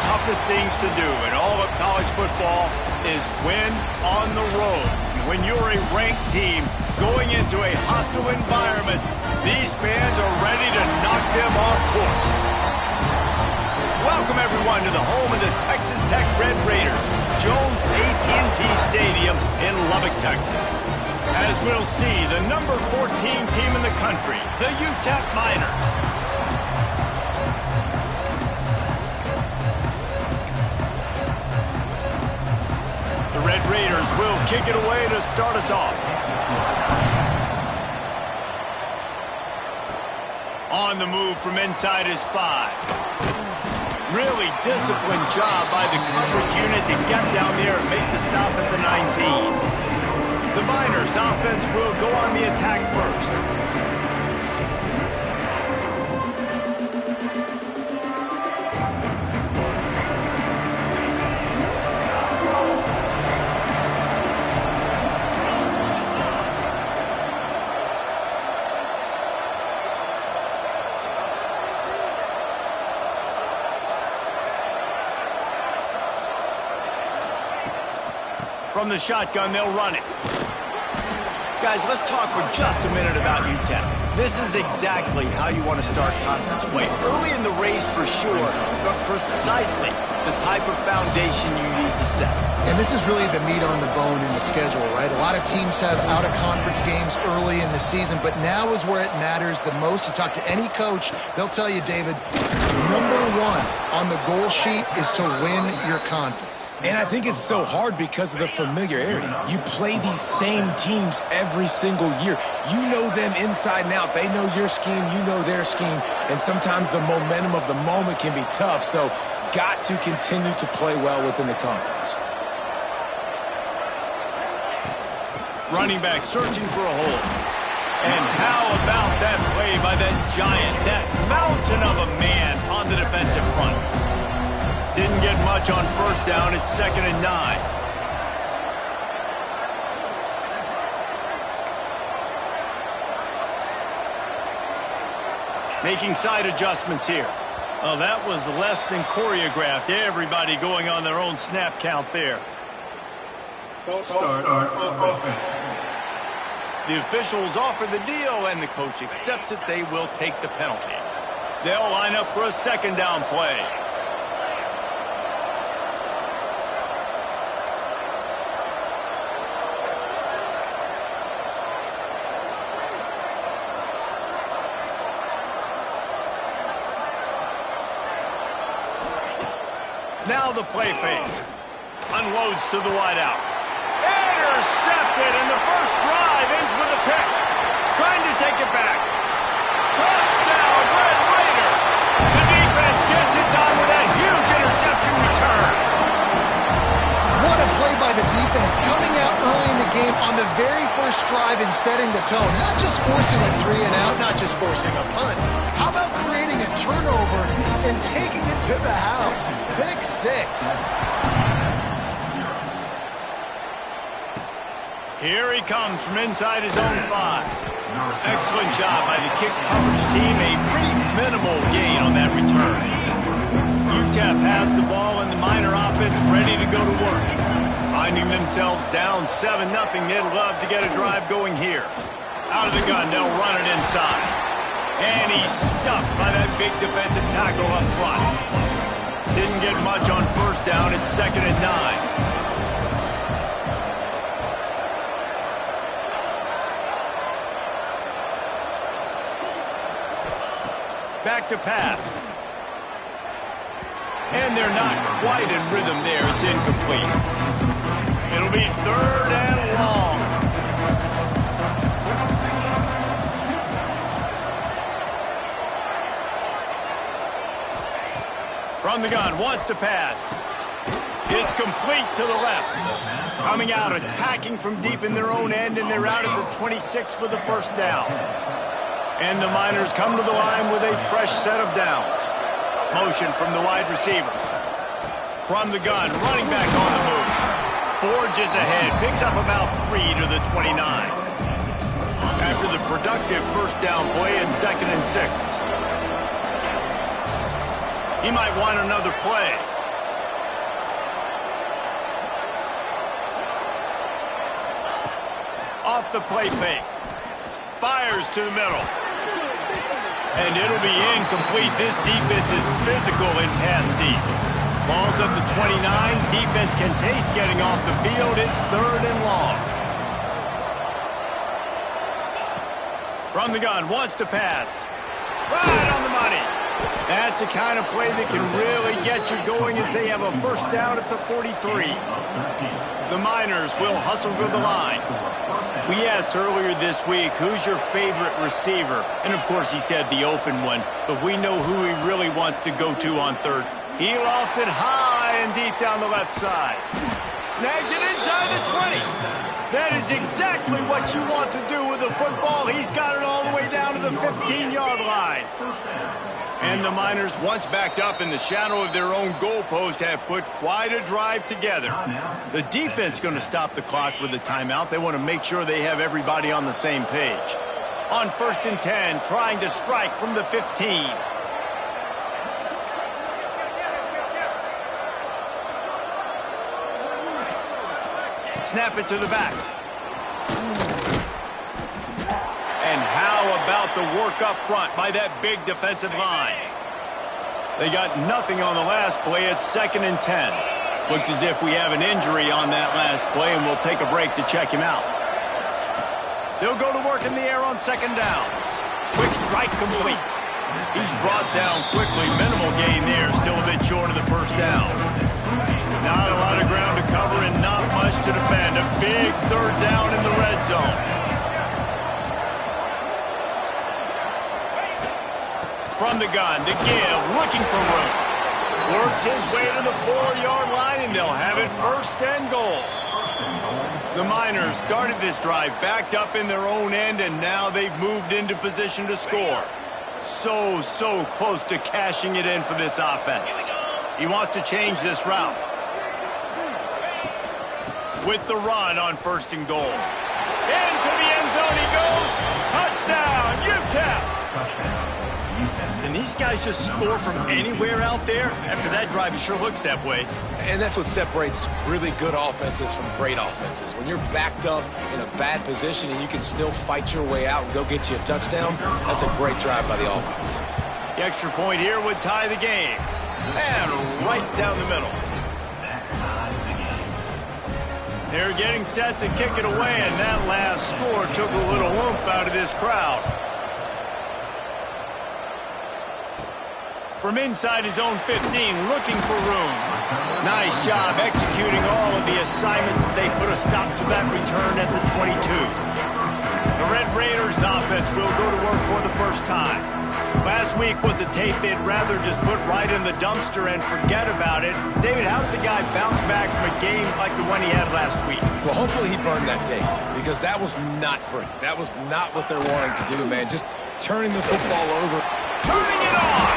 toughest things to do in all of college football is win on the road. When you're a ranked team going into a hostile environment, these fans are ready to knock them off course. Welcome, everyone, to the home of the Texas Tech Red Raiders, Jones AT&T Stadium in Lubbock, Texas. As we'll see, the number 14 team in the country, the UTEP Miners. The Red Raiders will kick it away to start us off. On the move from inside his 5. Really disciplined job by the coverage unit to get down there and make the stop at the 19. The Miners' offense will go on the attack first. From the shotgun, they'll run it. Guys, let's talk for just a minute about UTEP. This is exactly how you want to start conference play. Early in the race for sure, but precisely the type of foundation you need to set. And this is really the meat on the bone in the schedule, right? A lot of teams have out-of-conference games early in the season, but now is where it matters the most. You talk to any coach, they'll tell you, David, number one on the goal sheet is to win your conference. And I think it's so hard because of the familiarity. You play these same teams every single year. You know them inside and out. They know your scheme, you know their scheme, and sometimes the momentum of the moment can be tough, so got to continue to play well within the conference. Running back searching for a hole. And how about that play by that giant, that mountain of a man on the defensive front? Didn't get much on first down. It's 2nd and 9. Making side adjustments here. Oh, that was less than choreographed. Everybody going on their own snap count there. False start offense. The officials offer the deal, and the coach accepts it. They will take the penalty. They'll line up for a 2nd down play. Now the play fake. Unloads to the wideout. Intercepted, and the first drive ends with a pick. Trying to take it back. Touchdown, Red Raider. The defense gets it done with a huge interception return. What a play by the defense, coming out early in the game on the very first drive and setting the tone. Not just forcing a 3-and-out, not just forcing a punt. How about creating a turnover and taking it to the house? Pick 6. Here he comes from inside his own 5. Excellent job by the kick coverage team. A pretty minimal gain on that return. UTEP has the ball and the Miner offense ready to go to work. Finding themselves down 7-0, they'd love to get a drive going here. Out of the gun, they'll run it inside. And he's stuffed by that big defensive tackle up front. Didn't get much on first down. It's 2nd and 9. Back to pass. And they're not quite in rhythm there. It's incomplete. It'll be 3rd and long. From the gun, wants to pass. It's complete to the left. Coming out, attacking from deep in their own end, and they're out at the 26 with the first down. And the Miners come to the line with a fresh set of downs. Motion from the wide receivers. From the gun, running back on the move. Forges ahead, picks up about 3 to the 29. After the productive first down play, it's 2nd and 6. He might want another play. Off the play fake. Fires to the middle. And it'll be incomplete. This defense is physical in pass deep. Ball's at the 29. Defense can taste getting off the field. It's 3rd and long. From the gun, wants to pass. Right on the money. That's the kind of play that can really get you going as they have a first down at the 43. The Miners will hustle to the line. We asked earlier this week, who's your favorite receiver? And, of course, he said the open one, but we know who he really wants to go to on 3rd. He lofts it high and deep down the left side. Snags it inside the 20. That is exactly what you want to do with the football. He's got it all the way down to the 15-yard line. And the Miners, once backed up in the shadow of their own goalpost, have put quite a drive together. The defense going to stop the clock with a timeout. They want to make sure they have everybody on the same page. On 1st and 10, trying to strike from the 15. Snap it to the back. And how about the work up front by that big defensive line? They got nothing on the last play. It's 2nd and 10. Looks as if we have an injury on that last play, and we'll take a break to check him out. They'll go to work in the air on 2nd down. Quick strike complete. He's brought down quickly. Minimal gain there. Still a bit short of the first down. Not a lot of ground to cover and not much to defend. A big 3rd down in the red zone. From the gun to give, looking for room. Works his way to the 4-yard line, and they'll have it 1st and goal. The Miners started this drive backed up in their own end, and now they've moved into position to score. So close to cashing it in for this offense. He wants to change this route. With the run on 1st and goal. Into the end zone he goes. Touchdown, UTEP. And these guys just score from anywhere out there. After that drive, it sure looks that way. And that's what separates really good offenses from great offenses. When you're backed up in a bad position and you can still fight your way out and go get you a touchdown, that's a great drive by the offense. The extra point here would tie the game. And right down the middle. They're getting set to kick it away, and that last score took a little oomph out of this crowd. From inside his own 15, looking for room. Nice job executing all of the assignments as they put a stop to that return at the 22. The Red Raiders offense will go to work for the first time. Last week was a tape they'd rather just put right in the dumpster and forget about it. David, how does a guy bounce back from a game like the one he had last week? Well, hopefully he burned that tape, because that was not pretty. That was not what they're wanting to do, man. Just turning the football over. Turning it on!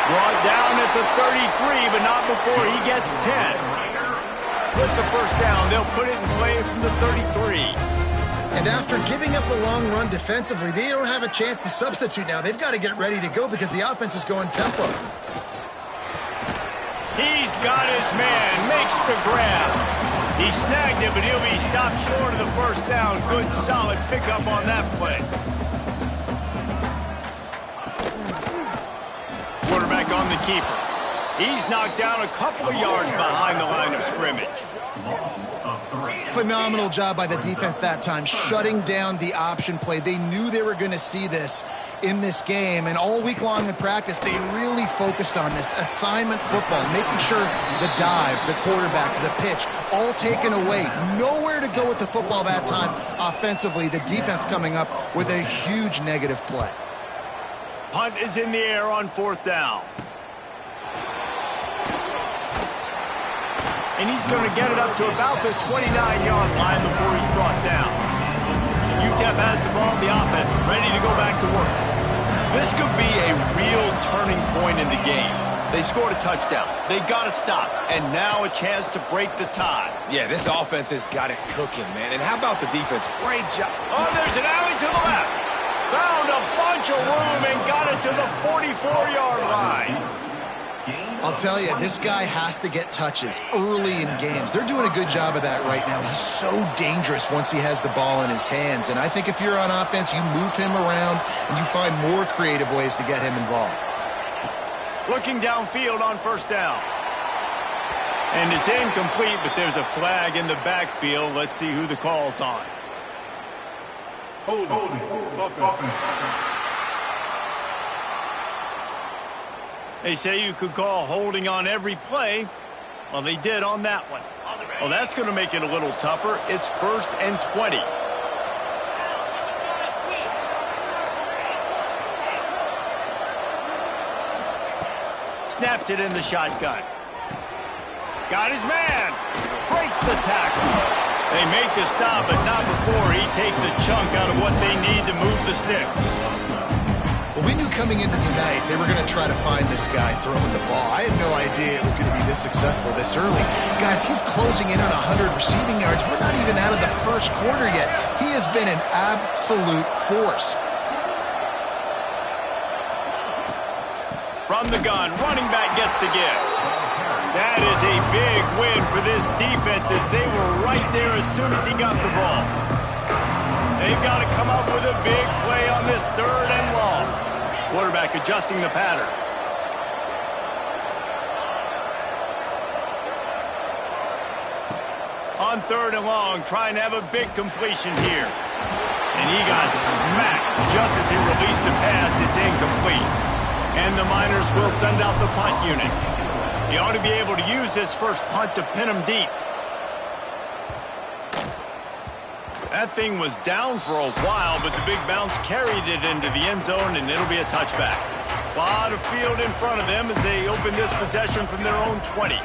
Brought down at the 33, but not before he gets 10. With the first down, they'll put it in play from the 33. And after giving up a long run defensively, they don't have a chance to substitute now. They've got to get ready to go because the offense is going tempo. He's got his man, makes the grab. He snagged it, but he'll be stopped short of the first down. Good, solid pickup on that play. Quarterback on the keeper. He's knocked down a couple of yards behind the line of scrimmage. Phenomenal job by the defense that time, shutting down the option play. They knew they were going to see this in this game, and all week long in practice, they really focused on this assignment football, making sure the dive, the quarterback, the pitch, all taken away. Nowhere to go with the football that time offensively. The defense coming up with a huge negative play. Punt is in the air on 4th down. And he's going to get it up to about the 29-yard line before he's brought down. UTEP has the ball, the offense ready to go back to work. This could be a real turning point in the game. They scored a touchdown. They got to stop. And now a chance to break the tie. Yeah, this offense has got it cooking, man. And how about the defense? Great job. Oh, there's an alley to the left. Found a bunch of room and got it to the 44-yard line. I'll tell you, this guy has to get touches early in games. They're doing a good job of that right now. He's so dangerous once he has the ball in his hands. And I think if you're on offense, you move him around and you find more creative ways to get him involved. Looking downfield on first down. And it's incomplete, but there's a flag in the backfield. Let's see who the call's on. Holding. They say you could call holding on every play. Well, they did on that one. Well, that's going to make it a little tougher. It's 1st and 20. Snaps it in the shotgun. Got his man. Breaks the tackle. They make the stop, but not before he takes a chunk out of what they need to move the sticks. Well, we knew coming into tonight they were going to try to find this guy throwing the ball. I had no idea it was going to be this successful this early. Guys, he's closing in on 100 receiving yards. We're not even out of the first quarter yet. He has been an absolute force. From the gun, running back gets to give. That is a big win for this defense as they were right there as soon as he got the ball. They've got to come up with a big play on this 3rd and long. Quarterback adjusting the pattern. On 3rd and long, trying to have a big completion here. And he got smacked just as he released the pass. It's incomplete. And the Miners will send out the punt unit. He ought to be able to use his first punt to pin him deep. That thing was down for a while, but the big bounce carried it into the end zone, and it'll be a touchback. A lot of field in front of them as they open this possession from their own 20.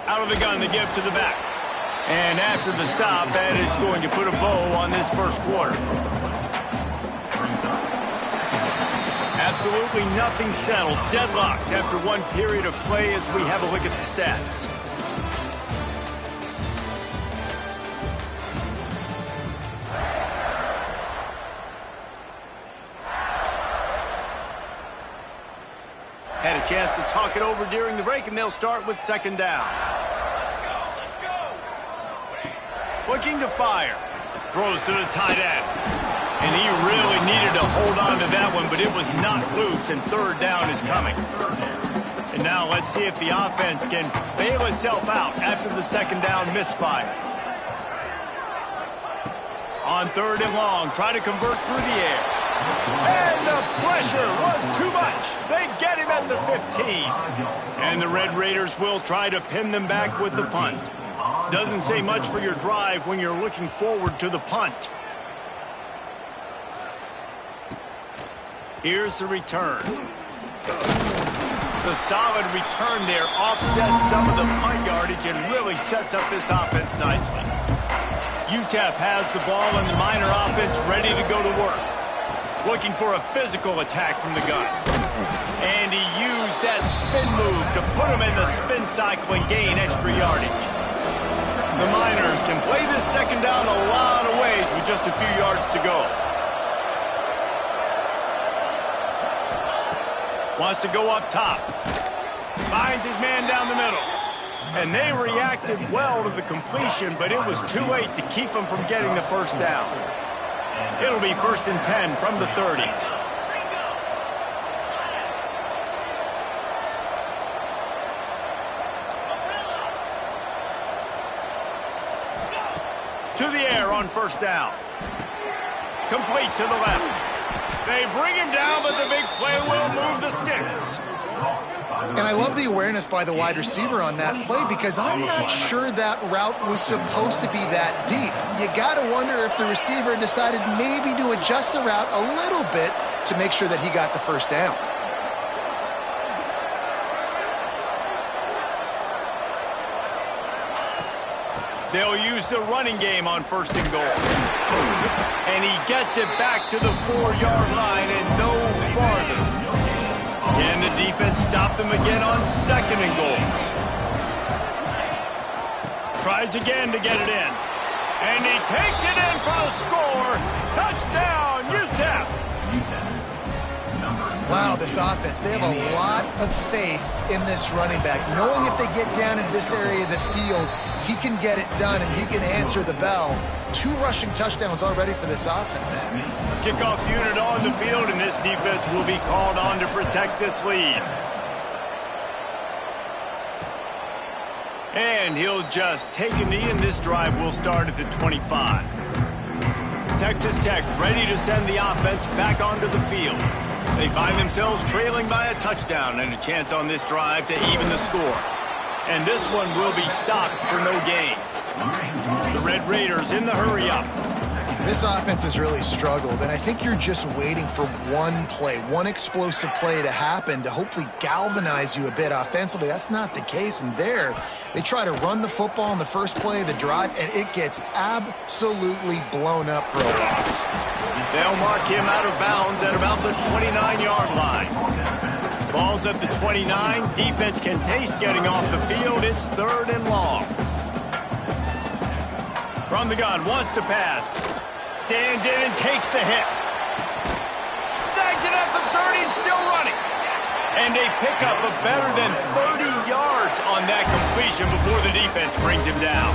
Out of the gun, they give to the back. And after the stop, that is going to put a bow on this first quarter. Absolutely nothing settled. Deadlocked after one period of play as we have a look at the stats. Had a chance to talk it over during the break, and they'll start with 2nd down. Let's go. Looking to fire. Throws to the tight end. And he really needed to hold on to that one, but it was not loose, and 3rd down is coming. And now let's see if the offense can bail itself out after the 2nd down misfire. On 3rd and long, try to convert through the air. And the pressure was too much. They get him at the 15. And the Red Raiders will try to pin them back with the punt. Doesn't say much for your drive when you're looking forward to the punt. Here's the return. The solid return there offsets some of the punt yardage and really sets up this offense nicely. UTEP has the ball and the Miner offense ready to go to work. Looking for a physical attack from the gun. And he used that spin move to put him in the spin cycle and gain extra yardage. The Miners can play this 2nd down a lot of ways with just a few yards to go. Wants to go up top. Finds his man down the middle. And they reacted well to the completion, but it was too late to keep him from getting the 1st down. It'll be 1st and 10 from the 30. To the air on 1st down. Complete to the left. They bring him down, but the big play will move the sticks. And I love the awareness by the wide receiver on that play because I'm not sure that route was supposed to be that deep. You got to wonder if the receiver decided maybe to adjust the route a little bit to make sure that he got the 1st down. They'll use the running game on 1st and goal. And he gets it back to the 4-yard line and no farther. Can the defense stop them again on 2nd and goal? Tries again to get it in. And he takes it in for the score. Touchdown, UTEP. Wow, this offense, they have a lot of faith in this running back, knowing if they get down in this area of the field, he can get it done and he can answer the bell. 2 rushing touchdowns already for this offense. Kickoff unit on the field, and this defense will be called on to protect this lead. And he'll just take a knee, and this drive will start at the 25. Texas Tech ready to send the offense back onto the field. They find themselves trailing by a touchdown and a chance on this drive to even the score. And this one will be stopped for no gain. The Red Raiders in the hurry-up. This offense has really struggled, and I think you're just waiting for one play, one explosive play to happen to hopefully galvanize you a bit offensively. That's not the case, and there, they try to run the football in the first play of the drive, and it gets absolutely blown up for a loss. They'll mark him out of bounds at about the 29-yard line. Ball's at the 29. Defense can taste getting off the field. It's 3rd and long. From the gun, wants to pass. Stands in and takes the hit. Snags it at the 30 and still running. And they pick up a better than 30 yards on that completion before the defense brings him down.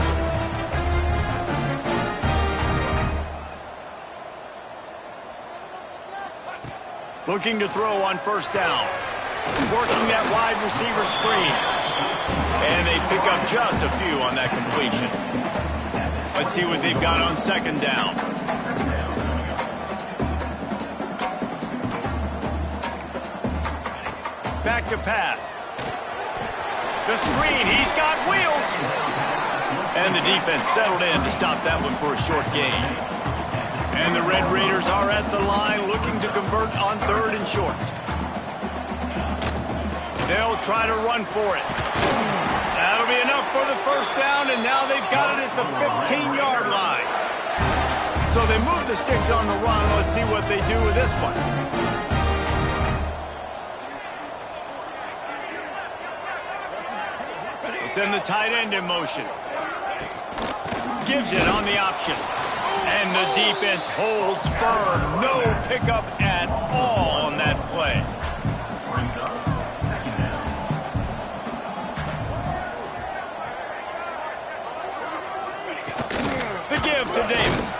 Looking to throw on 1st down. Working that wide receiver screen. And they pick up just a few on that completion. Let's see what they've got on 2nd down. Back to pass. The screen, he's got wheels. And the defense settled in to stop that one for a short gain. And the Red Raiders are at the line looking to convert on 3rd and short. They'll try to run for it. That'll be enough for the 1st down, and now they've got it at the 15-yard line. So they move the sticks on the run. Let's see what they do with this one. They'll send the tight end in motion. Gives it on the option. And the defense holds firm. No pickup at all on that play. Give to Davis.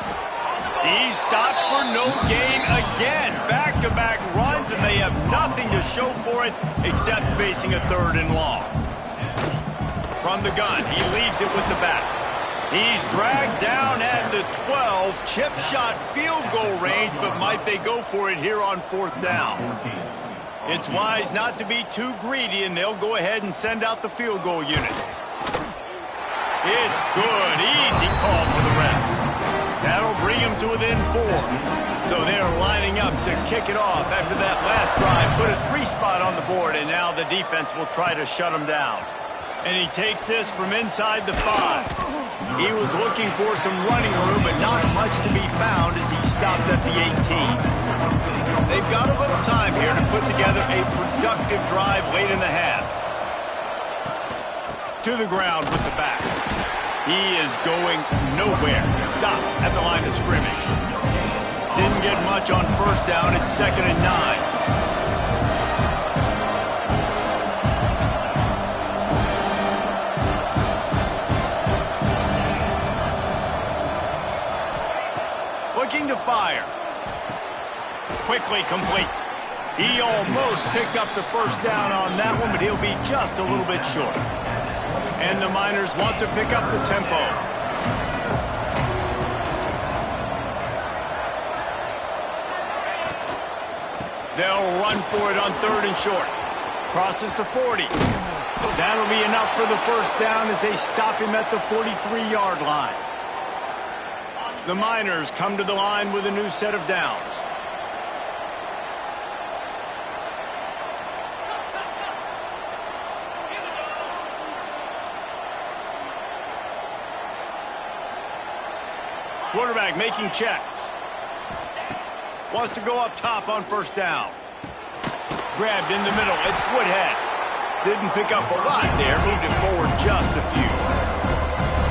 He's stopped for no gain again. Back-to-back runs, and they have nothing to show for it except facing a 3rd and long. From the gun, he leaves it with the back. He's dragged down at the 12. Chip shot field goal range, but might they go for it here on 4th down? It's wise not to be too greedy, and they'll go ahead and send out the field goal unit. It's good. Easy call for the refs. That'll bring them to within 4. So they're lining up to kick it off after that last drive. Put a 3 spot on the board, and now the defense will try to shut them down. And he takes this from inside the 5. He was looking for some running room, but not much to be found as he stopped at the 18. They've got a little time here to put together a productive drive late in the half. To the ground with the back. He is going nowhere. Stop at the line of scrimmage. Didn't get much on 1st down. It's 2nd and 9. Looking to fire. Quickly complete. He almost picked up the 1st down on that one, but he'll be just a little bit short. And the Miners want to pick up the tempo. They'll run for it on 3rd and short. Crosses to 40. That'll be enough for the 1st down as they stop him at the 43-yard line. The Miners come to the line with a new set of downs. Quarterback making checks. Wants to go up top on 1st down. Grabbed in the middle. It's Woodhead. Didn't pick up a lot there. Moved it forward just a few.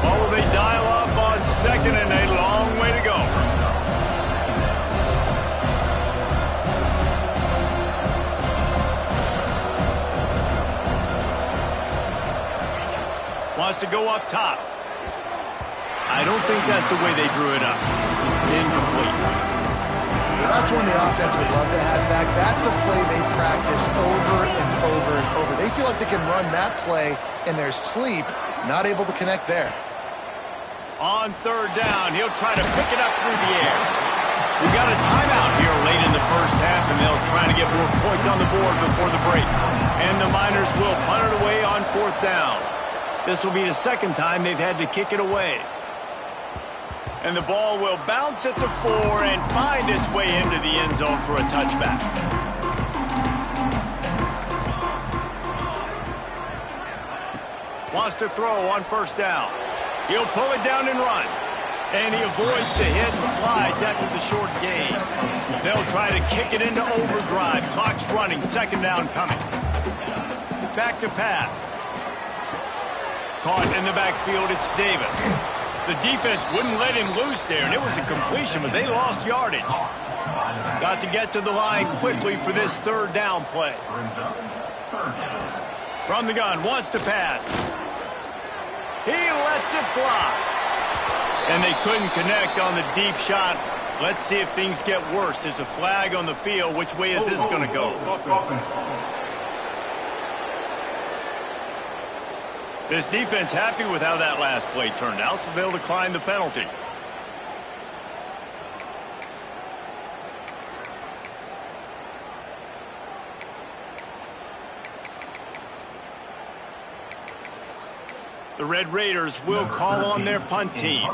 What will they dial up on 2nd and a long way to go? Wants to go up top. I don't think that's the way they drew it up. Incomplete. That's one the offense would love to have back. That's a play they practice over and over and over. They feel like they can run that play in their sleep, not able to connect there. On third down, he'll try to pick it up through the air. We've got a timeout here late in the first half, and they'll try to get more points on the board before the break. And the Miners will punt it away on fourth down. This will be the second time they've had to kick it away. And the ball will bounce at the 4 and find its way into the end zone for a touchback. Wants to throw on first down. He'll pull it down and run. And he avoids the hit and slides after the short gain. They'll try to kick it into overdrive. Clock's running. Second down coming. Back to pass. Caught in the backfield, it's Davis. The defense wouldn't let him loose there, and it was a completion, but they lost yardage. Got to get to the line quickly for this third down play. From the gun, wants to pass. He lets it fly. And they couldn't connect on the deep shot. Let's see if things get worse. There's a flag on the field. Which way is this going to go? This defense happy with how that last play turned out, so they'll decline the penalty. The Red Raiders will call on their punt team.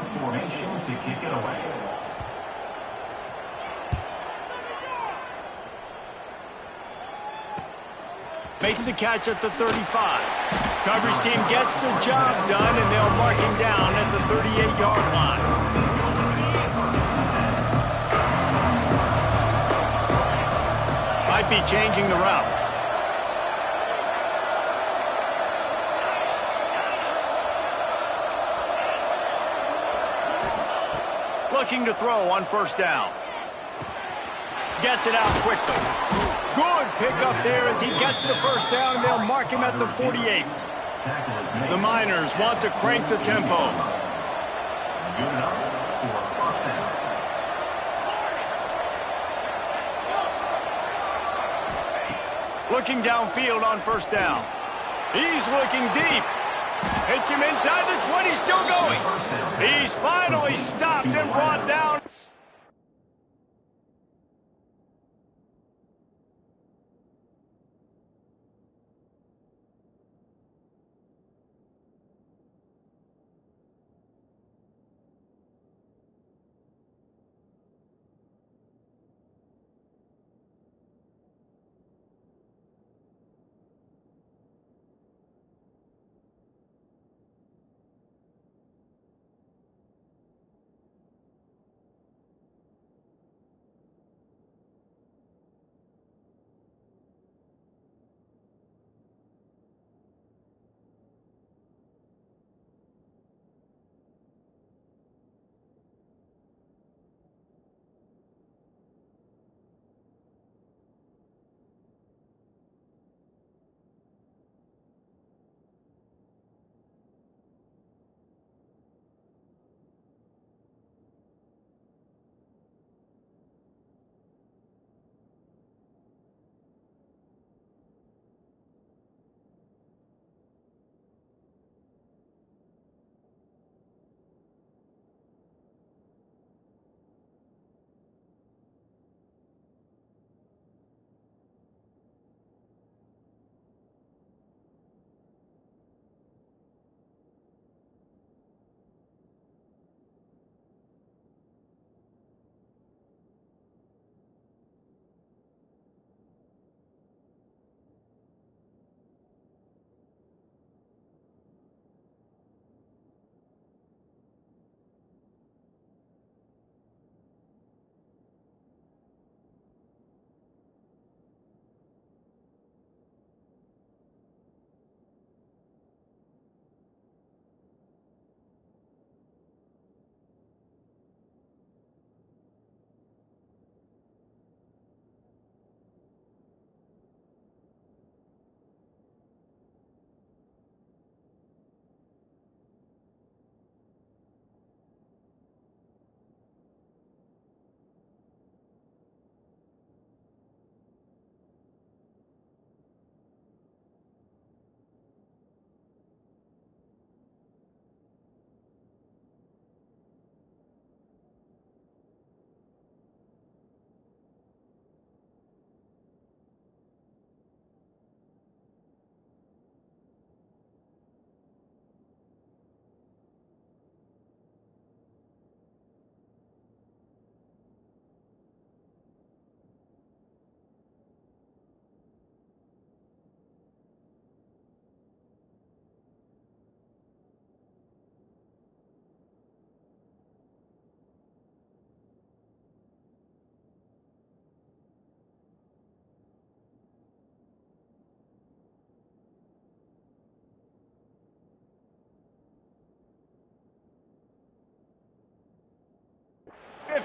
Makes the catch at the 35. Coverage team gets the job done, and they'll mark him down at the 38-yard line. Might be changing the route. Looking to throw on first down. Gets it out quickly. Good pickup there as he gets the first down, and they'll mark him at the 48. The Miners want to crank the tempo. Looking downfield on first down. He's looking deep. Hits him inside the 20, still going. He's finally stopped and brought down.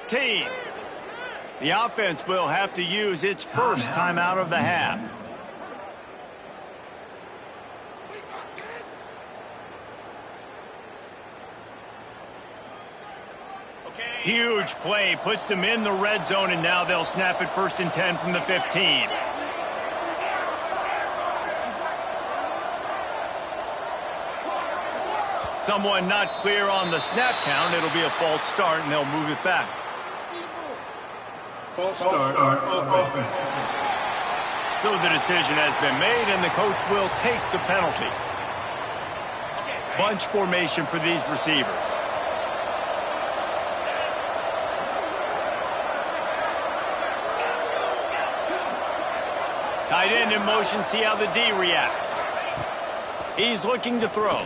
15. The offense will have to use its first timeout of the half. Huge play, puts them in the red zone, and now they'll snap it 1st and 10 from the 15. Someone not clear on the snap count. It'll be a false start, and they'll move it back. False start on offense. So the decision has been made, and the coach will take the penalty. Bunch formation for these receivers. Tight end in motion, see how the D reacts. He's looking to throw.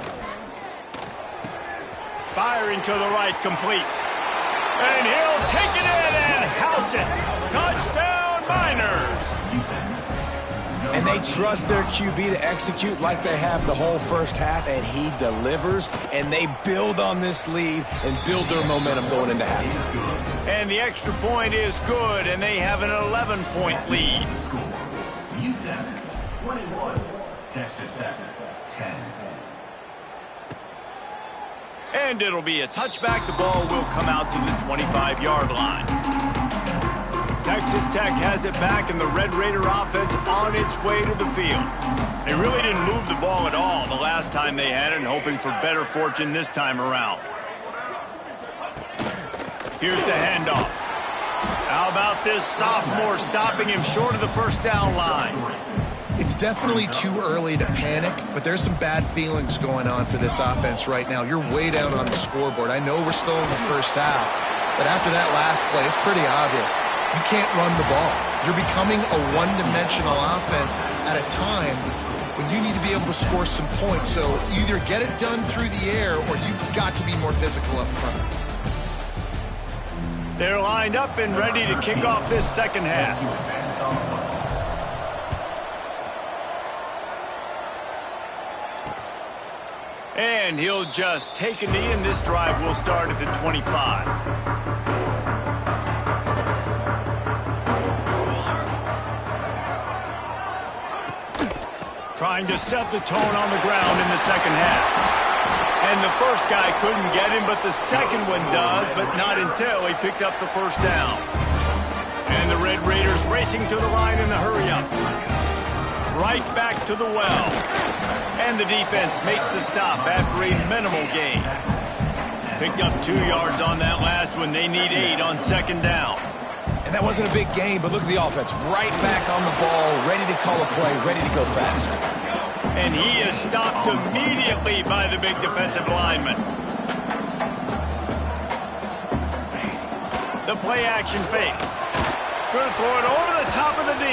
Firing to the right, complete. And he'll take it in and house it. Touchdown, Miners. And they trust their QB to execute like they have the whole first half, and he delivers, and they build on this lead and build their momentum going into halftime. And the extra point is good, and they have an 11-point lead. Wk7 21, Texas Tech 10. And it'll be a touchback. The ball will come out to the 25-yard line. Texas Tech has it back, and the Red Raider offense on its way to the field. They really didn't move the ball at all the last time they had it, and hoping for better fortune this time around. Here's the handoff. How about this sophomore stopping him short of the first down line? It's definitely too early to panic, but there's some bad feelings going on for this offense right now. You're way down on the scoreboard. I know we're still in the first half, but after that last play, it's pretty obvious. You can't run the ball. You're becoming a one-dimensional offense at a time when you need to be able to score some points. So either get it done through the air or you've got to be more physical up front. They're lined up and ready to kick off this second half. And he'll just take a knee, and this drive will start at the 25. Trying to set the tone on the ground in the second half. And the first guy couldn't get him, but the second one does, but not until he picks up the first down. And the Red Raiders racing to the line in a hurry-up. Right back to the well. And the defense makes the stop after a minimal gain. Picked up 2 yards on that last one. They need 8 on second down. And that wasn't a big gain, but look at the offense. Right back on the ball, ready to call a play, ready to go fast. And he is stopped immediately by the big defensive lineman. The play action fake. Going to throw it over the top of the D.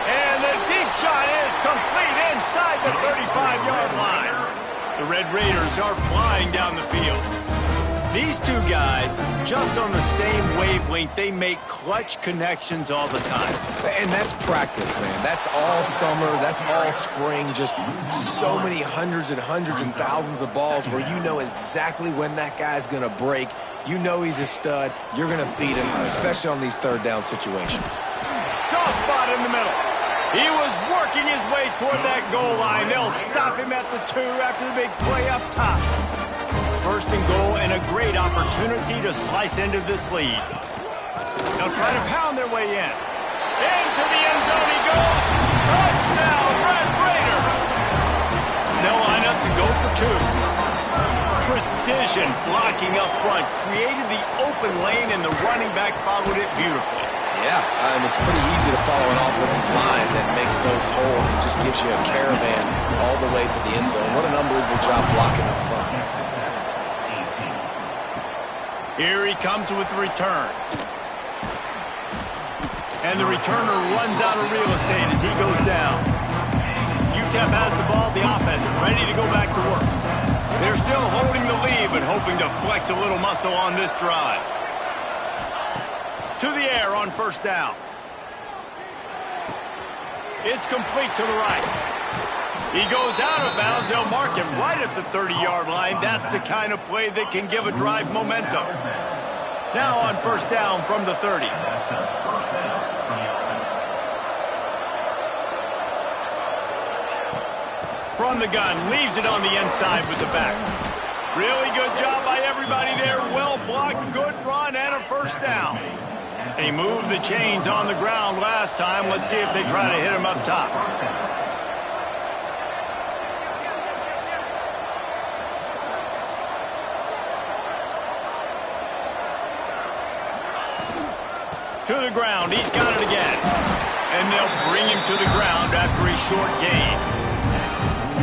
And the deep shot is complete inside the 35-yard line. The Red Raiders are flying down the field. These two guys, just on the same wavelength, they make clutch connections all the time. And that's practice, man. That's all summer. That's all spring. Just so many hundreds and thousands of balls where you know exactly when that guy's going to break. You know he's a stud. You're going to feed him, especially on these third down situations. Soft spot in the middle. He was working his way toward that goal line. They'll stop him at the 2 after the big play up top. First and goal, and a great opportunity to slice into this lead. They'll try to pound their way in. Into the end zone he goes. Touchdown, Red Raiders. They'll line up to go for 2. Precision blocking up front created the open lane, and the running back followed it beautifully. Yeah, it's pretty easy to follow an offensive line that makes those holes and just gives you a caravan all the way to the end zone. What an unbelievable job blocking up front. Here he comes with the return. And the returner runs out of real estate as he goes down. UTEP has the ball, the offense ready to go back to work. They're still holding the lead, but hoping to flex a little muscle on this drive. To the air on first down. It's complete to the right. He goes out of bounds. They'll mark him right at the 30-yard line. That's the kind of play that can give a drive momentum. Now on first down from the 30. That's a first down for the offense. From the gun, leaves it on the inside with the back. Really good job by everybody there. Well blocked, good run, and a first down. They moved the chains on the ground last time. Let's see if they try to hit him up top. To the ground, he's got it again. And they'll bring him to the ground after a short gain.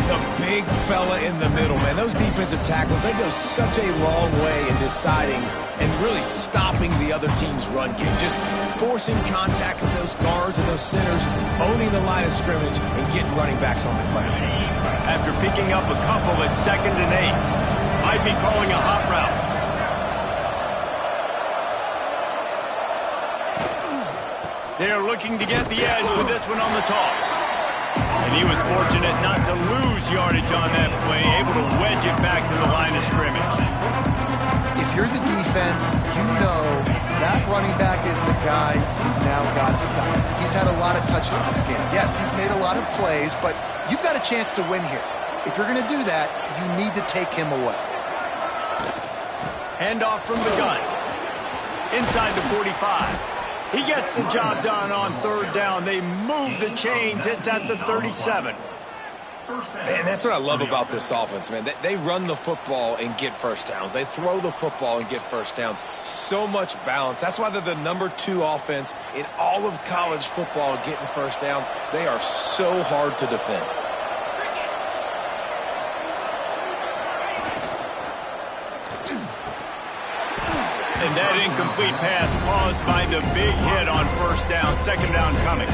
The big fella in the middle, man. Those defensive tackles, they go such a long way in deciding and really stopping the other team's run game. Just forcing contact with those guards and those centers, owning the line of scrimmage, and getting running backs on the ground. After picking up a couple at 2nd and 8. Might be calling a hot route. They're looking to get the edge with this one on the toss. And he was fortunate not to lose yardage on that play, able to wedge it back to the line of scrimmage. If you're the defense, you know that running back is the guy you've now got to stop. He's had a lot of touches in this game. Yes, he's made a lot of plays, but you've got a chance to win here. If you're going to do that, you need to take him away. Handoff from the gun. Inside the 45. He gets the job done on third down. They move the chains. It's at the 37. And that's what I love about this offense, man. They run the football and get first downs. They throw the football and get first downs. So much balance. That's why they're the #2 offense in all of college football getting first downs. They are so hard to defend. And that incomplete pass caused by the big hit on first down. 2nd down coming.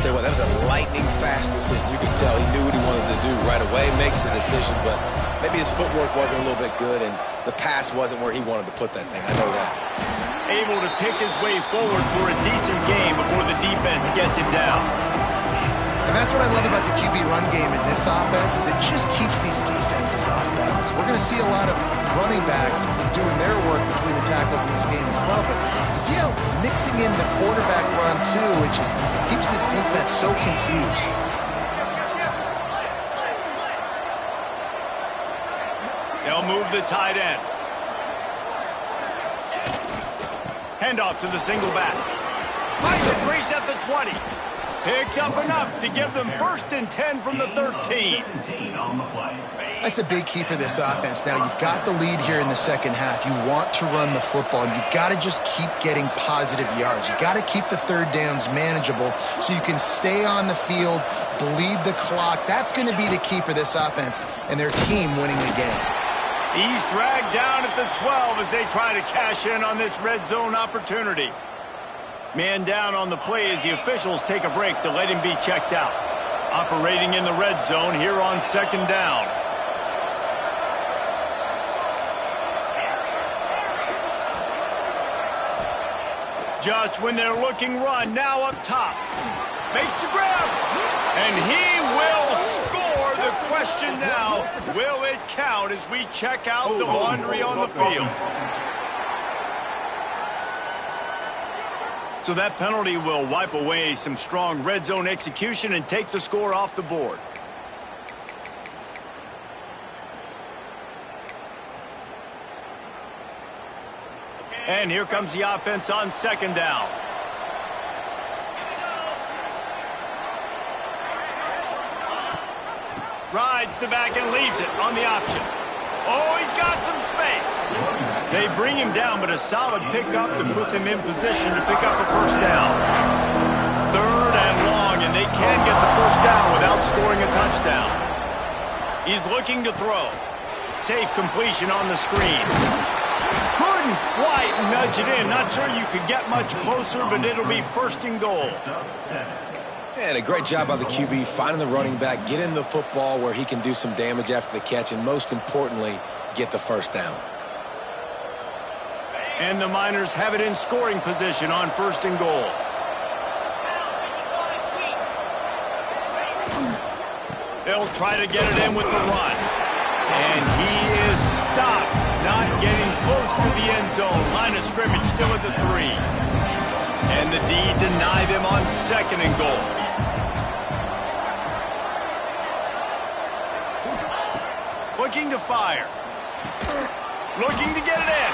Tell you what, that was a lightning-fast decision. You could tell he knew what he wanted to do right away, makes the decision, but maybe his footwork wasn't a little bit good, and the pass wasn't where he wanted to put that thing. I know that. Able to pick his way forward for a decent game before the defense gets him down. And that's what I love about the QB run game in this offense is it just keeps these defenses off balance. We're going to see a lot of running backs doing their work between the tackles in this game as well. But you see how mixing in the quarterback run, too, it just keeps this defense so confused. They'll move the tight end. Handoff to the single back. Finds a crease at the 20. Picks up enough to give them 1st and 10 from the 13. That's a big key for this offense. Now, you've got the lead here in the second half. You want to run the football. You've got to just keep getting positive yards. You've got to keep the third downs manageable so you can stay on the field, bleed the clock. That's going to be the key for this offense and their team winning the game. He's dragged down at the 12 as they try to cash in on this red zone opportunity. Man down on the play as the officials take a break to let him be checked out. Operating in the red zone here on 2nd down. Just when they're looking run, now up top. Makes the grab. And he will score. The question now, will it count as we check out the laundry on the field? So that penalty will wipe away some strong red zone execution and take the score off the board. And here comes the offense on 2nd down. Rides the back and leaves it on the option. Oh, he's got some space. They bring him down, but a solid pickup to put them in position to pick up a first down. 3rd and long, and they can get the first down without scoring a touchdown. He's looking to throw. Safe completion on the screen. Couldn't quite nudge it in. Not sure you could get much closer, but it'll be 1st and goal. And a great job by the QB finding the running back, getting the football where he can do some damage after the catch, and most importantly, get the first down. And the Miners have it in scoring position on 1st and goal. They'll try to get it in with the run. And he is stopped, not getting close to the end zone. Line of scrimmage still at the 3. And the D deny them on 2nd and goal. Looking to fire. Looking to get it in.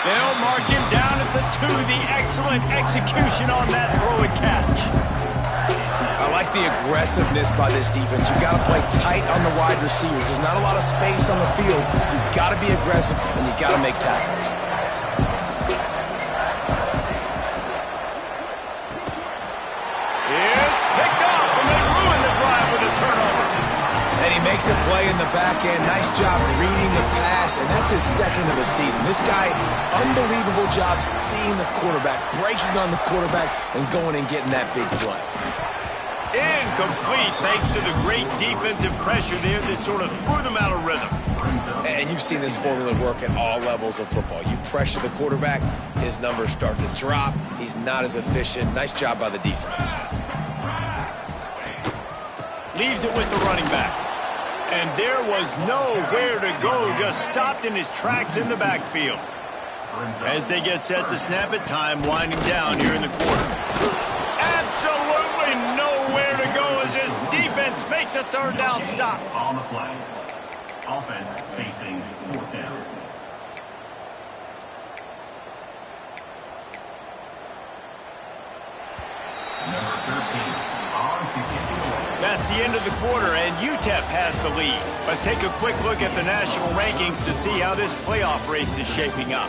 They'll mark him down at the 2. The excellent execution on that throw and catch. I like the aggressiveness by this defense. You've got to play tight on the wide receivers. There's not a lot of space on the field. You've got to be aggressive, and you've got to make tackles. It's picked off, and they ruin the drive with a turnover. And he makes a play in the back end. Nice job reading the pass, and that's his 2nd of the season. This guy, unbelievable job seeing the quarterback, breaking on the quarterback, and going and getting that big play. Incomplete, thanks to the great defensive pressure there that sort of threw them out of rhythm. And you've seen this formula work at all levels of football. You pressure the quarterback, his numbers start to drop. He's not as efficient. Nice job by the defense. Leaves it with the running back. And there was nowhere to go, just stopped in his tracks in the backfield. As they get set to snap it, time winding down here in the quarter. Absolutely nowhere to go as his defense makes a 3rd down stop. On the play. Offense facing 4th down. Number 13 on to kick it away. That's the end of the quarter, and UTEP has the lead. Let's take a quick look at the national rankings to see how this playoff race is shaping up.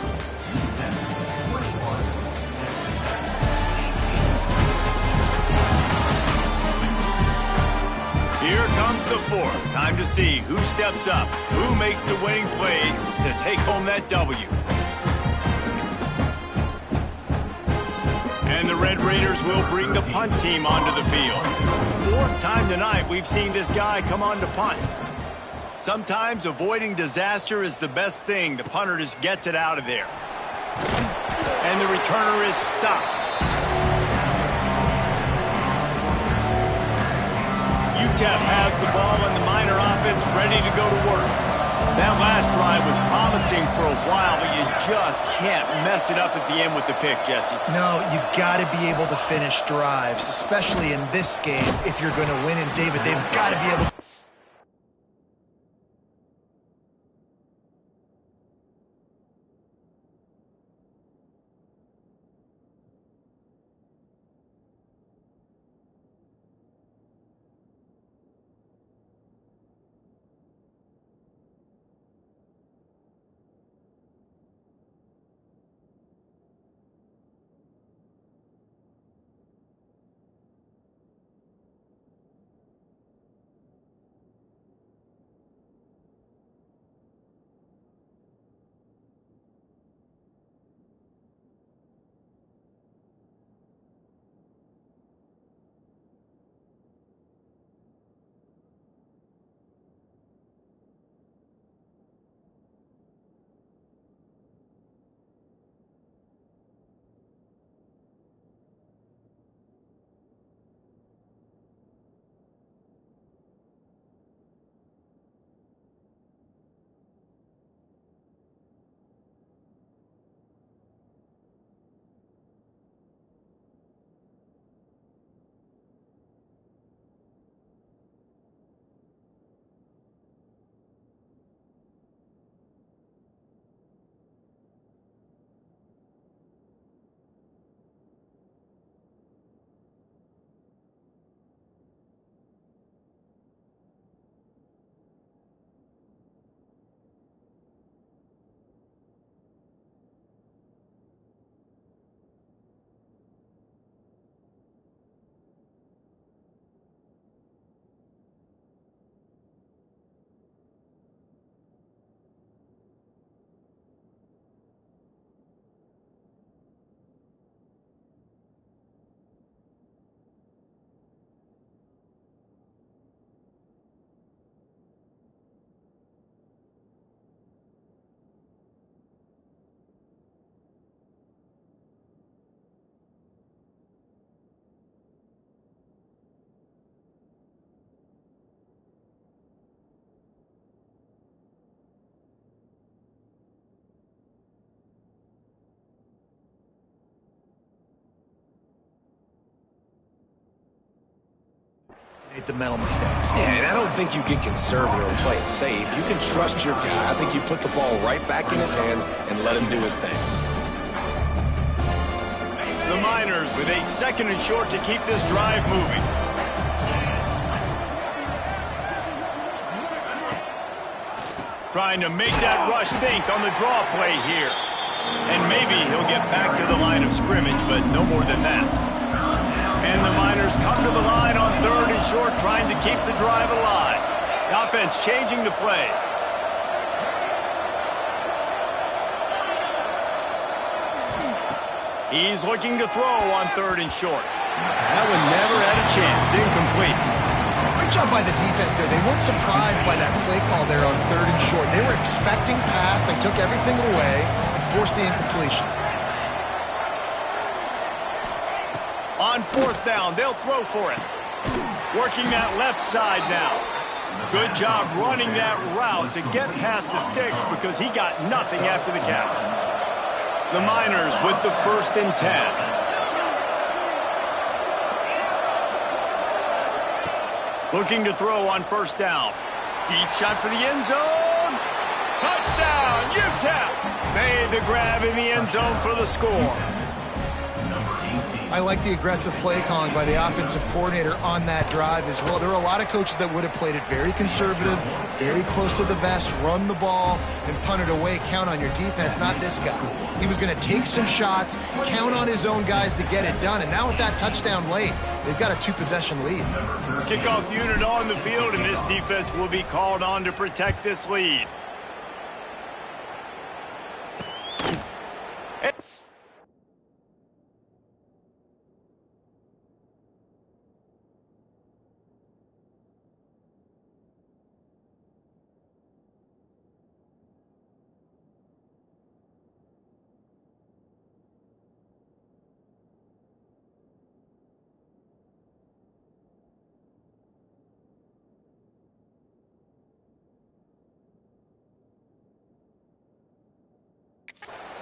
Here comes the 4th. Time to see who steps up, who makes the winning plays to take home that W. And the Red Raiders will bring the punt team onto the field. 4th time tonight we've seen this guy come on to punt. Sometimes avoiding disaster is the best thing. The punter just gets it out of there. And the returner is stopped. UTEP has the ball and the Miner offense ready to go to work. That last drive was promising for a while, but you just can't mess it up at the end with the pick, Jesse. No, you got to be able to finish drives, especially in this game if you're going to win. And David, they've got to be able to. at the mental mistakes. Yeah, and I don't think you get conservative or play it safe. You can trust your guy. I think you put the ball right back in his hands and let him do his thing. The Miners with a 2nd and short to keep this drive moving. Trying to make that rush think on the draw play here. And maybe he'll get back to the line of scrimmage, but no more than that. And the Miners come to the line on 3rd and short, trying to keep the drive alive. The offense changing the play. He's looking to throw on 3rd and short. That one never had a chance. Incomplete. Great job by the defense there. They weren't surprised by that play call there on 3rd and short. They were expecting pass. They took everything away and forced the incompletion. On 4th down, they'll throw for it. Working that left side now. Good job running that route to get past the sticks because he got nothing after the catch. The Miners with the 1st and 10. Looking to throw on 1st down. Deep shot for the end zone. Touchdown, UTEP. Made the grab in the end zone for the score. I like the aggressive play calling by the offensive coordinator on that drive as well. There are a lot of coaches that would have played it very conservative, very close to the vest, run the ball, and punt it away, count on your defense. Not this guy. He was going to take some shots, count on his own guys to get it done, and now with that touchdown late, they've got a 2-possession lead. Kickoff unit on the field, and this defense will be called on to protect this lead.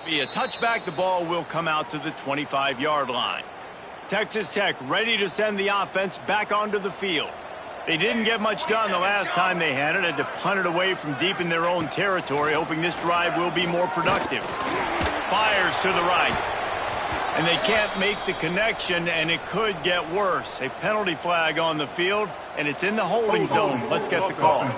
Be a touchback, the ball will come out to the 25-yard line. Texas Tech ready to send the offense back onto the field. They didn't get much done the last time they had it, had to punt it away from deep in their own territory, hoping this drive will be more productive. Fires to the right. And they can't make the connection, and it could get worse. A penalty flag on the field, and it's in the holding zone. Let's get the call.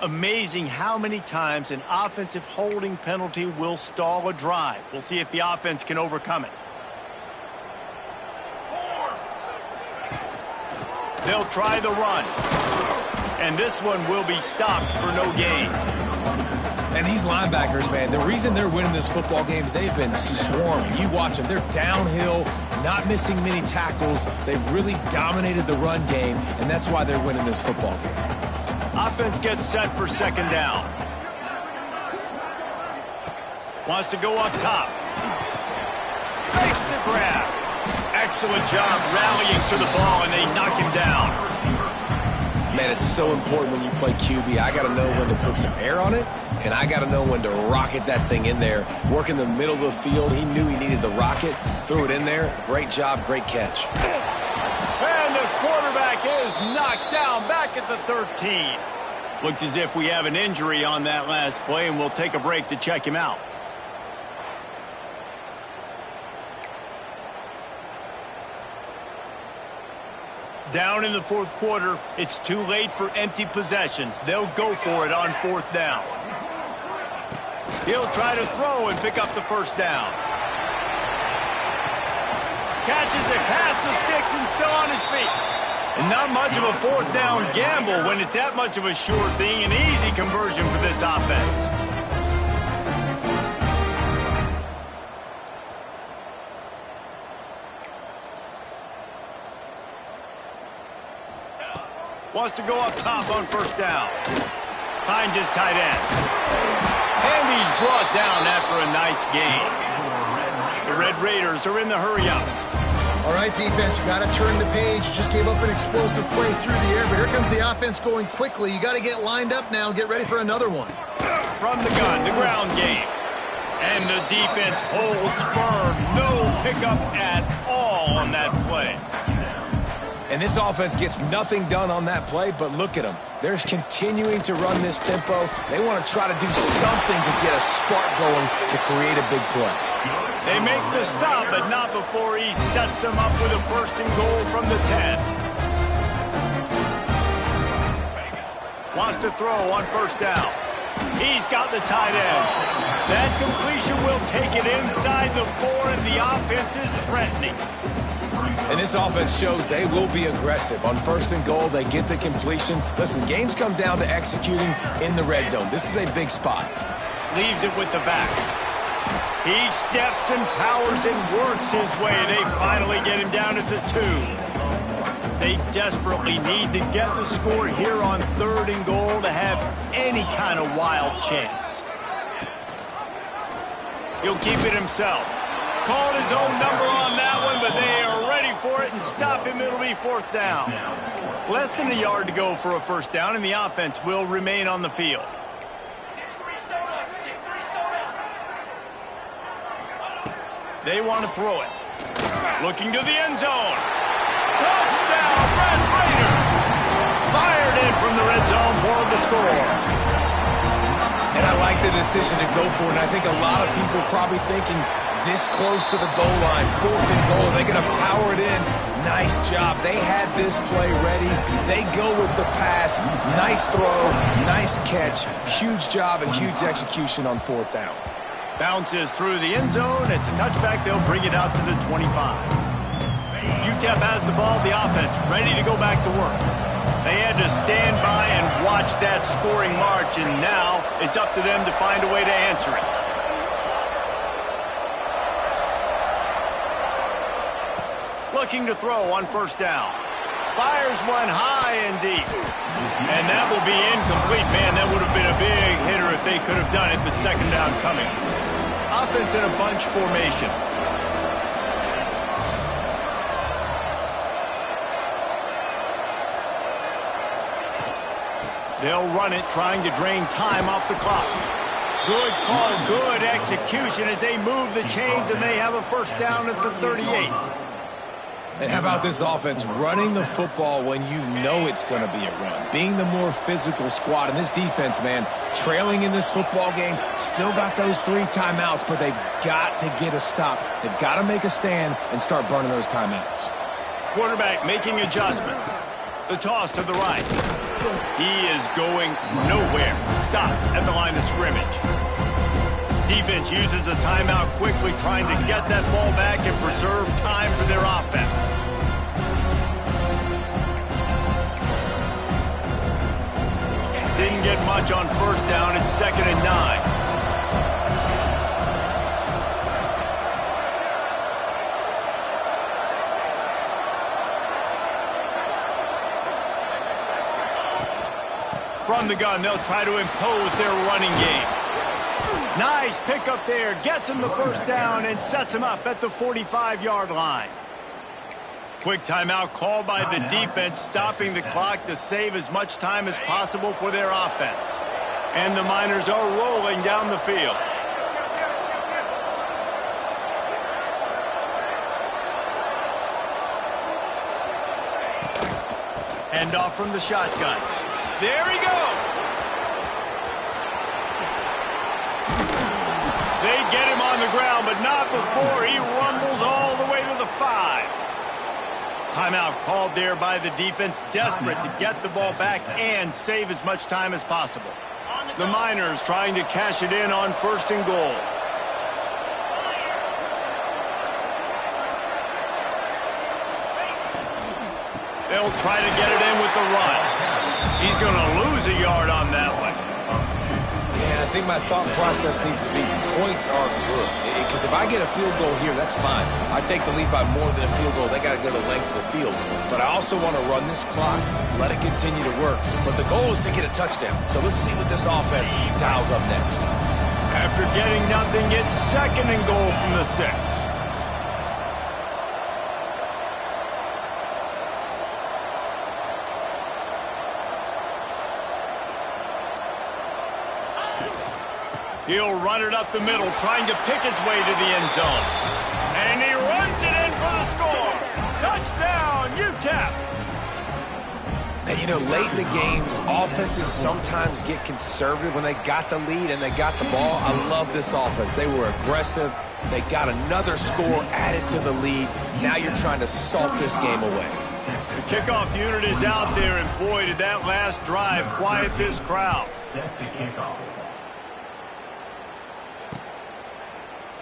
Amazing how many times an offensive holding penalty will stall a drive. We'll see if the offense can overcome it. They'll try the run. And this one will be stopped for no gain. And these linebackers, man, the reason they're winning this football game is they've been swarming. You watch them. They're downhill, not missing many tackles. They've really dominated the run game, and that's why they're winning this football game. Offense gets set for 2nd down. Wants to go up top. Makes the grab. Excellent job rallying to the ball, and they knock him down. Man, it's so important when you play QB. I got to know when to put some air on it, and I got to know when to rocket that thing in there. Work in the middle of the field. He knew he needed the rocket. Threw it in there. Great job, great catch. And the quarterback is knocked down back at the 13. Looks as if we have an injury on that last play, and we'll take a break to check him out. Down in the 4th quarter, it's too late for empty possessions. They'll go for it on 4th down. He'll try to throw and pick up the 1st down. Catches it past the sticks and still on his feet. And not much of a 4th down gamble when it's that much of a sure thing. An easy conversion for this offense. Wants to go up top on 1st down. Finds his tight end. And he's brought down after a nice gain. The Red Raiders are in the hurry-up. All right, defense, you got to turn the page. You just gave up an explosive play through the air, but here comes the offense going quickly. You got to get lined up now and get ready for another one. from the gun, the ground game. And the defense holds firm. No pickup at all on that play. And this offense gets nothing done on that play, but look at them. They're continuing to run this tempo. They want to try to do something to get a spark going to create a big play. They make the stop, but not before he sets them up with a 1st and goal from the 10. Wants to throw on 1st down. He's got the tight end. That completion will take it inside the 4, and the offense is threatening. And this offense shows they will be aggressive. On 1st and goal, they get the completion. Listen, games come down to executing in the red zone. This is a big spot. Leaves it with the back. He steps and powers and works his way. They finally get him down at the 2. They desperately need to get the score here on 3rd and goal to have any kind of wild chance. He'll keep it himself. Called his own number on that one, but they are ready for it and stop him. It'll be 4th down. Less than a yard to go for a 1st down, and the offense will remain on the field. They want to throw it. Looking to the end zone. Touchdown, Red Raider! Fired in from the red zone for the score. And I like the decision to go for it, and I think a lot of people probably thinking this close to the goal line, 4th and goal, they're going to power it in. Nice job. They had this play ready. They go with the pass. Nice throw, nice catch. Huge job and huge execution on 4th down. Bounces through the end zone. It's a touchback. They'll bring it out to the 25. UTEP has the ball, the offense ready to go back to work. They had to stand by and watch that scoring march, and now it's up to them to find a way to answer it. Looking to throw on 1st down. Fires one high and deep. And that will be incomplete. Man, that would have been a big hitter if they could have done it, but 2nd down coming. Offense in a bunch formation. They'll run it, trying to drain time off the clock. Good call, good execution as they move the chains, and they have a 1st down at the 38. And how about this offense running the football when you know it's going to be a run? Being the more physical squad. And this defense, man, trailing in this football game, still got those 3 timeouts, but they've got to get a stop. They've got to make a stand and start burning those timeouts. Quarterback making adjustments. The toss to the right. He is going nowhere. Stop at the line of scrimmage. Defense uses a timeout quickly, trying to get that ball back and preserve time for their offense. Didn't get much on 1st down. It's 2nd and 9. From the gun, they'll try to impose their running game. Nice pickup there. Gets him the 1st down and sets him up at the 45-yard line. Quick timeout called by the defense, stopping the clock to save as much time as possible for their offense. And the Miners are rolling down the field. Hand off from the shotgun. There he goes. They get him on the ground, but not before he rumbles all the way to the 5. Timeout called there by the defense, desperate to get the ball back and save as much time as possible. The Miners trying to cash it in on 1st and goal. They'll try to get it in with the run. He's going to lose a yard on that one. Yeah, I think my thought process needs to be points are good. Because if I get a field goal here, that's fine. I take the lead by more than a field goal. They got to go the length of the field. But I also want to run this clock, let it continue to work. But the goal is to get a touchdown. So let's see what this offense dials up next. After getting nothing, it's 2nd and goal from the 6. He'll run it up the middle, trying to pick his way to the end zone. And he runs it in for the score. Touchdown, UTEP. And, you know, late in the games, offenses sometimes get conservative when they got the lead and they got the ball. I love this offense. They were aggressive. They got another score added to the lead. Now you're trying to salt this game away. The kickoff unit is out there, and boy, did that last drive quiet this crowd. Set to kickoff.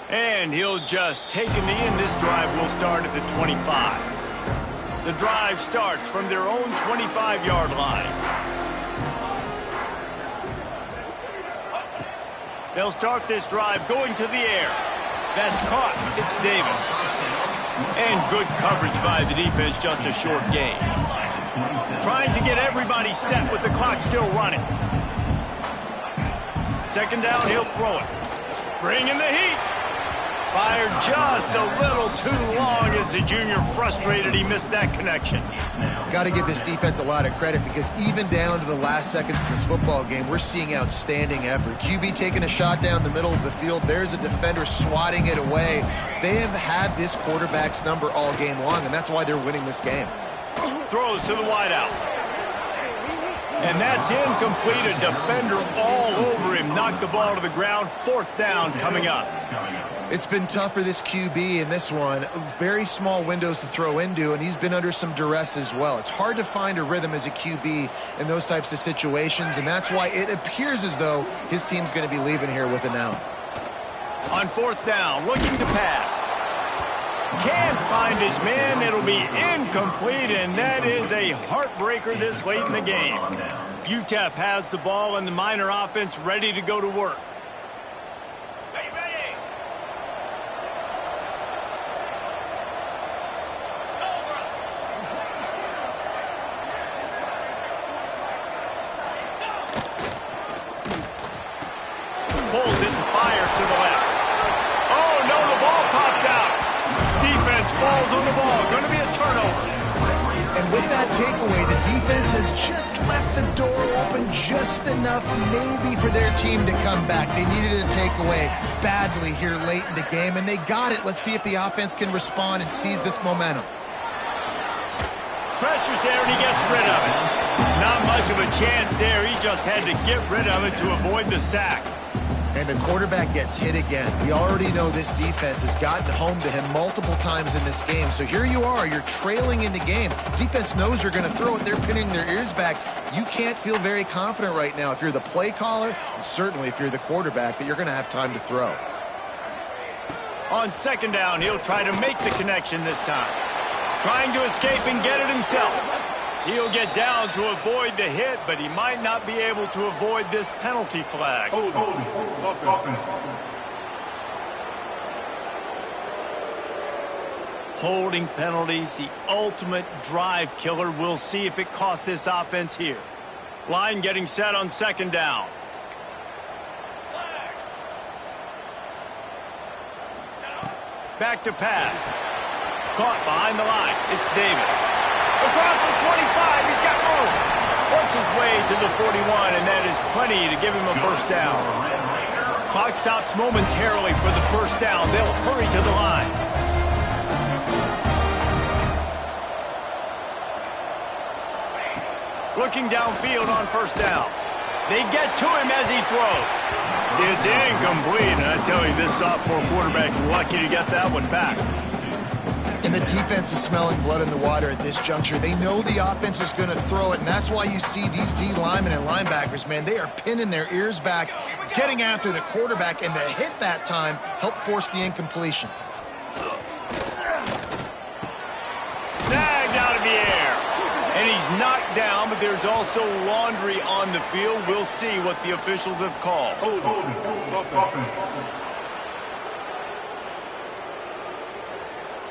And he'll just take a knee, and this drive will start at the 25. The drive starts from their own 25-yard line. They'll start this drive going to the air. That's caught. It's Davis. And good coverage by the defense, just a short gain. Trying to get everybody set with the clock still running. Second down, he'll throw it. Bringing the heat. Fired just a little too long as the junior frustrated he missed that connection. Got to give this defense a lot of credit because even down to the last seconds in this football game, we're seeing outstanding effort. QB taking a shot down the middle of the field. There's a defender swatting it away. They have had this quarterback's number all game long, and that's why they're winning this game. Throws to the wideout. And that's incomplete. A defender all over him. Knocked the ball to the ground. Fourth down coming up. It's been tough for this QB in this one. Very small windows to throw into, and he's been under some duress as well. It's hard to find a rhythm as a QB in those types of situations, and that's why it appears as though his team's going to be leaving here with an out. On fourth down, looking to pass. Can't find his man. It'll be incomplete, and that is a heartbreaker this late in the game. UTEP has the ball, and the Miner offense ready to go to work. Pulls it and fires to the left. Oh, no, the ball popped out. Defense falls on the ball. Going to be a turnover. And with that takeaway, the defense has just left the door open just enough maybe for their team to come back. They needed a takeaway badly here late in the game, and they got it. Let's see if the offense can respond and seize this momentum. Pressure's there, and he gets rid of it. Not much of a chance there. He just had to get rid of it to avoid the sack. And the quarterback gets hit again. We already know this defense has gotten home to him multiple times in this game. So here you are, you're trailing in the game. Defense knows you're going to throw it. They're pinning their ears back. You can't feel very confident right now if you're the play caller, and certainly if you're the quarterback, that you're going to have time to throw. On second down, he'll try to make the connection this time. Trying to escape and get it himself. He'll get down to avoid the hit, but he might not be able to avoid this penalty flag. Holding penalties, the ultimate drive killer. We'll see if it costs this offense here. Line getting set on second down. Back to pass. Caught behind the line. It's Davis. Across the 25, he's got room. Works his way to the 41, and that is plenty to give him a first down. Clock stops momentarily for the first down. They'll hurry to the line. Looking downfield on first down. They get to him as he throws. It's incomplete, and I tell you, this sophomore quarterback's lucky to get that one back. And the defense is smelling blood in the water at this juncture. They know the offense is going to throw it, and that's why you see these D linemen and linebackers, man, they are pinning their ears back, getting after the quarterback, and the hit that time helped force the incompletion. Snagged out of the air. And he's knocked down, but there's also laundry on the field. We'll see what the officials have called.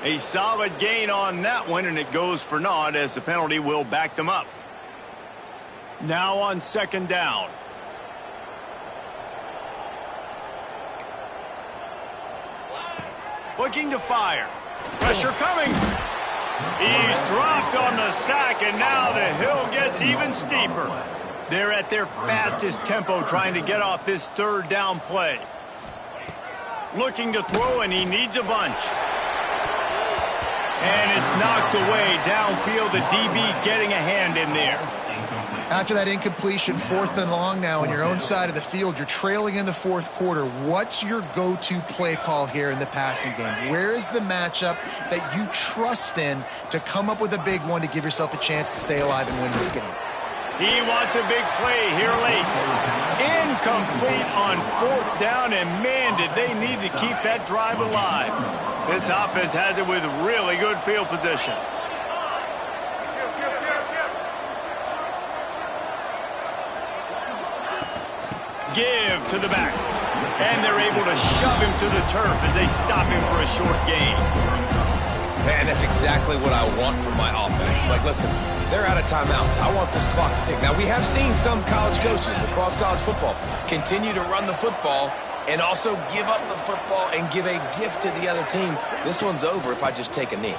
A solid gain on that one, and it goes for naught as the penalty will back them up. Now on second down. Looking to fire. Pressure coming. He's dropped on the sack, and now the hill gets even steeper. They're at their fastest tempo trying to get off this third down play. Looking to throw, and he needs a bunch. And it's knocked away downfield. The DB getting a hand in there. After that incompletion, 4th and long now on your own side of the field, you're trailing in the 4th quarter. What's your go-to play call here in the passing game? Where is the matchup that you trust in to come up with a big one to give yourself a chance to stay alive and win this game? He wants a big play here late. Incomplete on 4th down, and man, did they need to keep that drive alive. This offense has it with really good field position. Give to the back. And they're able to shove him to the turf as they stop him for a short gain. Man, that's exactly what I want from my offense. Like, listen, they're out of timeouts. I want this clock to tick. Now, we have seen some college coaches across college football continue to run the football and also give up the football and give a gift to the other team. This one's over if I just take a knee.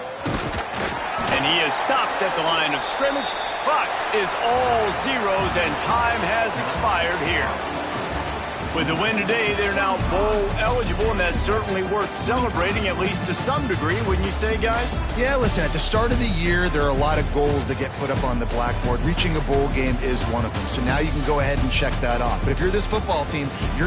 And he is stopped at the line of scrimmage. Clock is all zeros, and time has expired here. With the win today, they're now bowl eligible, and that's certainly worth celebrating, at least to some degree, wouldn't you say, guys? Yeah, listen, at the start of the year, there are a lot of goals that get put up on the blackboard. Reaching a bowl game is one of them. So now you can go ahead and check that off. But if you're this football team, you're